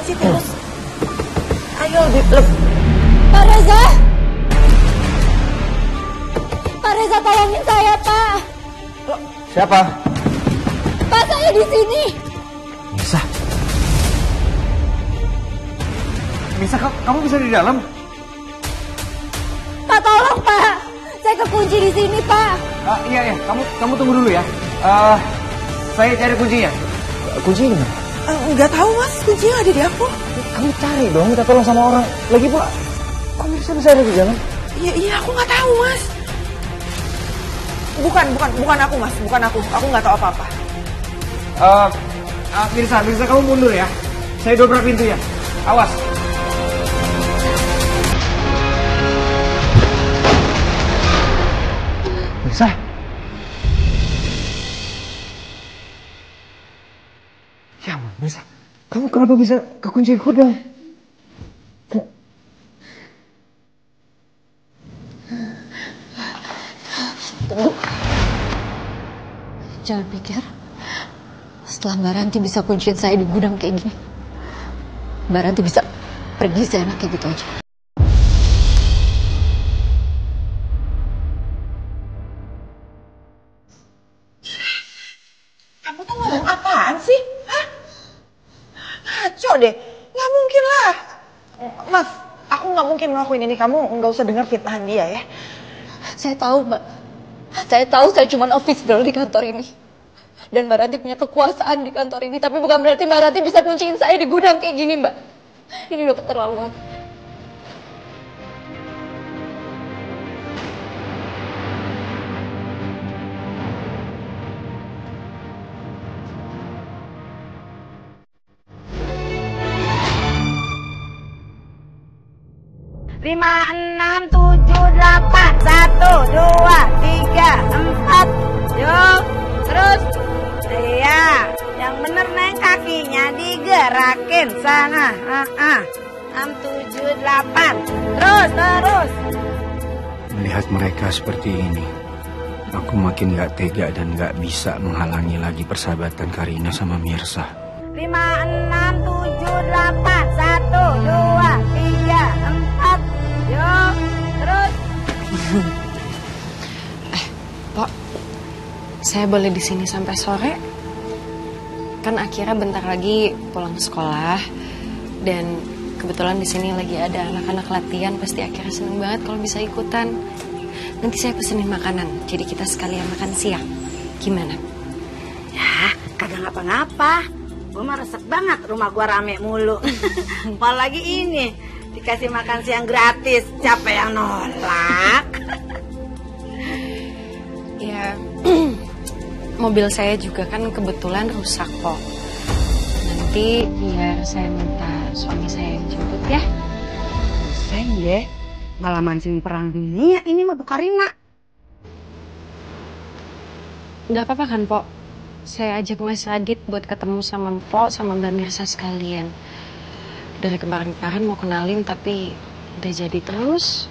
sih terus? Ayo lebih. Pak Reza! Pak Reza tolongin saya, Pak. Siapa? Pak, saya di sini. Bisa. Bisa, kamu bisa di dalam? Pak, tolong, Pak. Saya kekunci di sini, Pak. Iya, kamu tunggu dulu ya. Saya cari kuncinya. Kuncinya gimana? Nggak tahu mas, kuncinya ada di aku. Kamu cari dong, minta tolong sama orang. Lagi pula, kok Mirsa bisa ada di dalam? Iya, aku nggak tahu mas. Bukan aku mas, bukan aku. Aku nggak tahu apa-apa. Mirsa kamu mundur ya. Saya dobrak pintu ya. Awas. Mirsa. Ya ampun, Mirsa. Kamu kenapa bisa kekunci gudang? Tunggu. Jangan pikir setelah Mbak Ranti bisa kunciin saya di gudang kayak gini, Mbak Ranti bisa pergi seenaknya gitu aja. Kamu tuh ngomong apaan sih? Hah? Ngaco deh. Nggak mungkin lah. Mas, aku nggak mungkin ngelakuin ini. Kamu nggak usah dengar fitnahan dia ya. Saya tahu, Mbak. Saya tahu saya cuma office girl di kantor ini. Dan Mbak Ranti punya kekuasaan di kantor ini. Tapi bukan berarti Mbak Ranti bisa kunciin saya di gudang kayak gini, Mbak. Ini udah keterlaluan. Lima, enam, tujuh, delapan, 1, 2, 3, 4. Yuk, terus. Iya, yang bener Neng, kakinya digerakin sana. 6, 7, 8. Terus. Melihat mereka seperti ini, aku makin gak tega dan gak bisa menghalangi lagi persahabatan Karina sama Mirsa. 5, 6, 7, 8, 1, 2, 3, 4. Yuk, terus. Pok, saya boleh di sini sampai sore? Kan akhirnya bentar lagi pulang sekolah dan kebetulan di sini lagi ada anak-anak latihan, pasti akhirnya seneng banget kalau bisa ikutan. Nanti saya pesenin makanan, jadi kita sekalian makan siang. Gimana? Ya, kagak ngapa-ngapa. Gue mah resep banget rumah gue rame mulu. Apalagi ini dikasih makan siang gratis, siapa yang nolak? Ya, mobil saya juga kan kebetulan rusak kok. Nanti biar saya minta suami saya yang jemput ya. Sayang deh, malah mancing perang dunia ini mah Bu Karina. Nggak apa-apa kan, Pok? Saya ajak Mas Adit buat ketemu sama Mpok sama Mbak Mirsa sekalian. Dari kemarin-kemarin mau kenalin tapi udah jadi terus.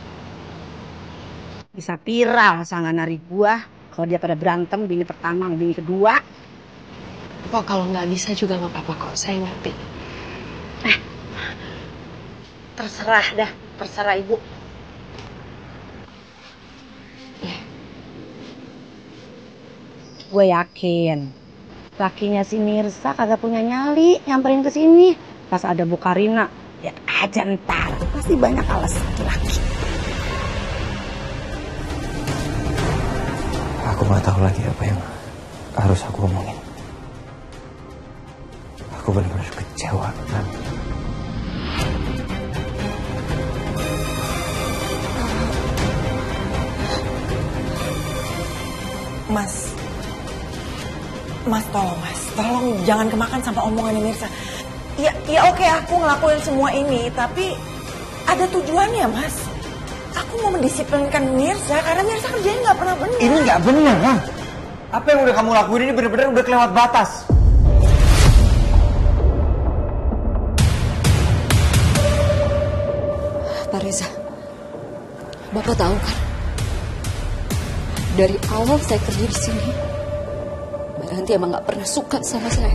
Bisa viral sangat nari gua kalau dia pada berantem bini pertama bini kedua. Pok, kalau nggak bisa juga nggak apa-apa kok, saya ngerti. Terserah dah, terserah ibu. Ya. Gue yakin lakinya si Mirsa kagak punya nyali nyamperin ke sini. Pas ada Bu Karina, lihat aja ntar pasti banyak alasan laki. Aku gak tahu lagi apa yang harus aku omongin. Aku benar-benar kecewa dan Mas tolong jangan kemakan sama omongannya Mirsa. Ya oke, aku ngelakuin semua ini, tapi ada tujuannya, Mas. Aku mau mendisiplinkan Mirsa karena Mirsa kerjanya nggak pernah benar. ini nggak benar, kan? Apa yang udah kamu lakuin ini benar-benar udah kelewat batas. Pak Reza, Bapak tahu kan? Dari awal saya kerja di sini, Mbak Ranti emang nggak pernah suka sama saya.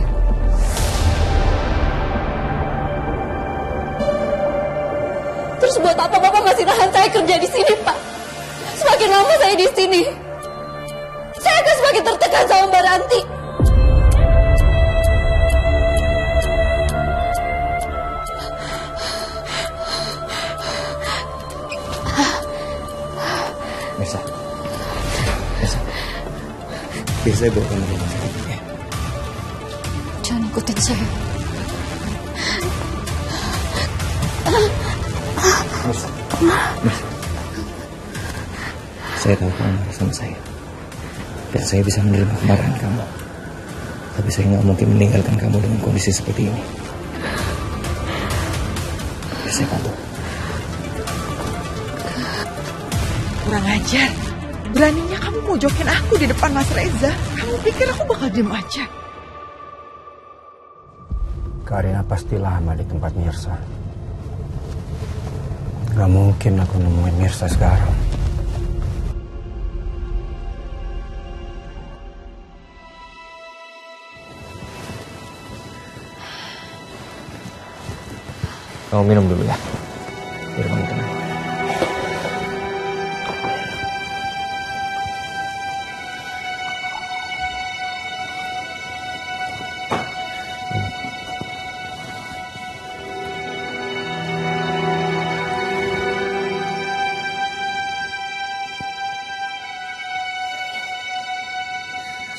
Terus buat apa Bapak masih nahan saya kerja di sini, Pak? Semakin lama saya di sini, saya akan semakin tertekan sama Mbak Ranti. Mirsa. Biar saya bawa kamu ke rumah sakit ya. Jangan ikutin saya. Mirsa. Saya tahu kamu marah sama saya. Dan saya bisa menerima kemarahan kamu. Tapi saya nggak mungkin meninggalkan kamu dengan kondisi seperti ini. Saya bantu. Kurang ajar. Beraninya kamu mojokin aku di depan Mas Reza. Kamu pikir aku bakal diem aja? Karina pasti lama di tempat Mirsa. Gak mungkin aku nemuin Mirsa sekarang. Kamu minum dulu ya. Biar kamu tenang.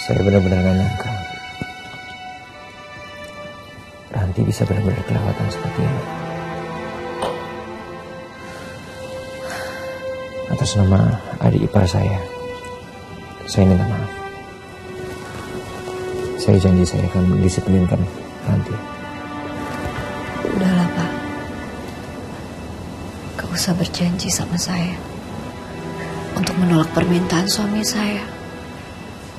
Saya benar-benar gak nyangka Ranti bisa benar-benar kelewatan seperti ini. Atas nama adik ipar saya minta maaf. Saya janji saya akan mendisiplinkan Ranti. Udahlah, Pak. Gak usah berjanji sama saya untuk menolak permintaan suami saya.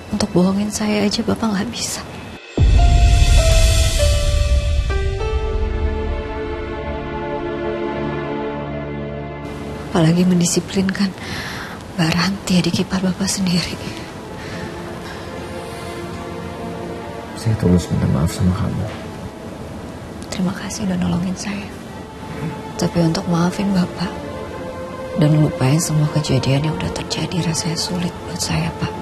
Untuk bohongin saya aja Bapak nggak bisa. Apalagi mendisiplinkan Mbak Ranti, adik ipar Bapak sendiri. Saya tulus minta maaf sama kamu. Terima kasih udah nolongin saya. Tapi untuk maafin Bapak dan lupain semua kejadian yang udah terjadi rasanya sulit buat saya, Pak.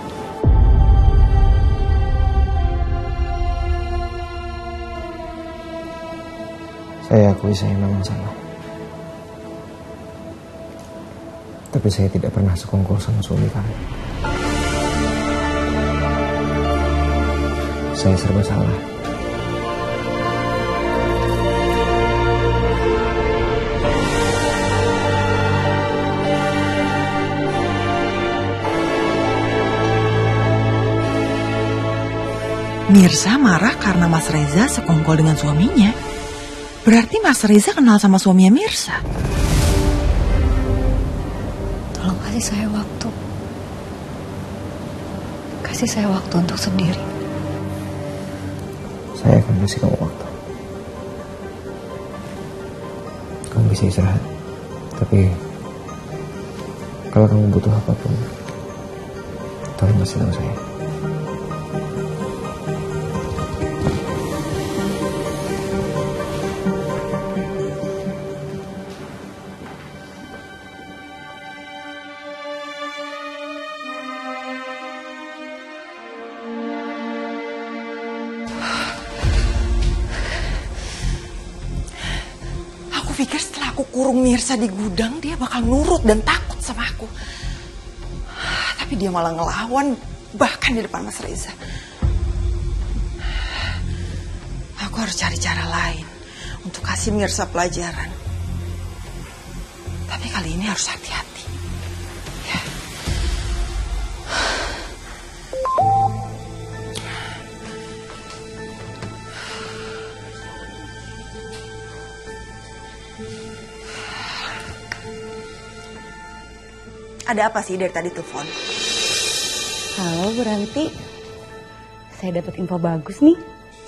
Saya akui saya memang salah. Tapi saya tidak pernah sekongkol sama suami kamu. Saya serba salah. Mirsa marah karena Mas Reza sekongkol dengan suaminya. Berarti Mas Reza kenal sama suaminya Mirsa. Tolong kasih saya waktu. Kasih saya waktu untuk sendiri. Saya akan kasih kamu waktu. Kamu bisa istirahat. Tapi kalau kamu butuh apapun, tolong kasih tahu saya. Aku pikir setelah aku kurung Mirsa di gudang, dia bakal nurut dan takut sama aku. Tapi dia malah ngelawan, bahkan di depan Mas Reza. Aku harus cari cara lain untuk kasih Mirsa pelajaran. Tapi kali ini harus hati-hati. Ya. Ada apa sih dari tadi telepon? Halo Bu Ranti, saya dapat info bagus nih.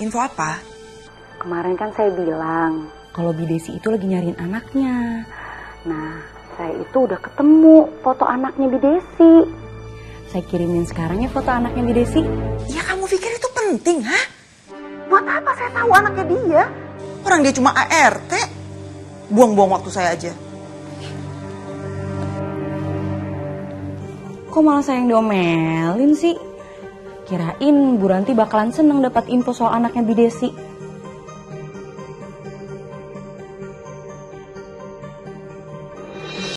Info apa? Kemarin kan saya bilang kalau Bi Desi itu lagi nyariin anaknya. Nah, saya itu udah ketemu foto anaknya Bi Desi. Saya kirimin sekarang ya foto anaknya Bi Desi. Ya kamu pikir itu penting, ha? Buat apa saya tahu anaknya dia? Orang dia cuma ART. Buang-buang waktu saya aja. Kok malah saya yang diomelin sih? Kirain Bu Ranti bakalan seneng dapat info soal anaknya Bi Desi.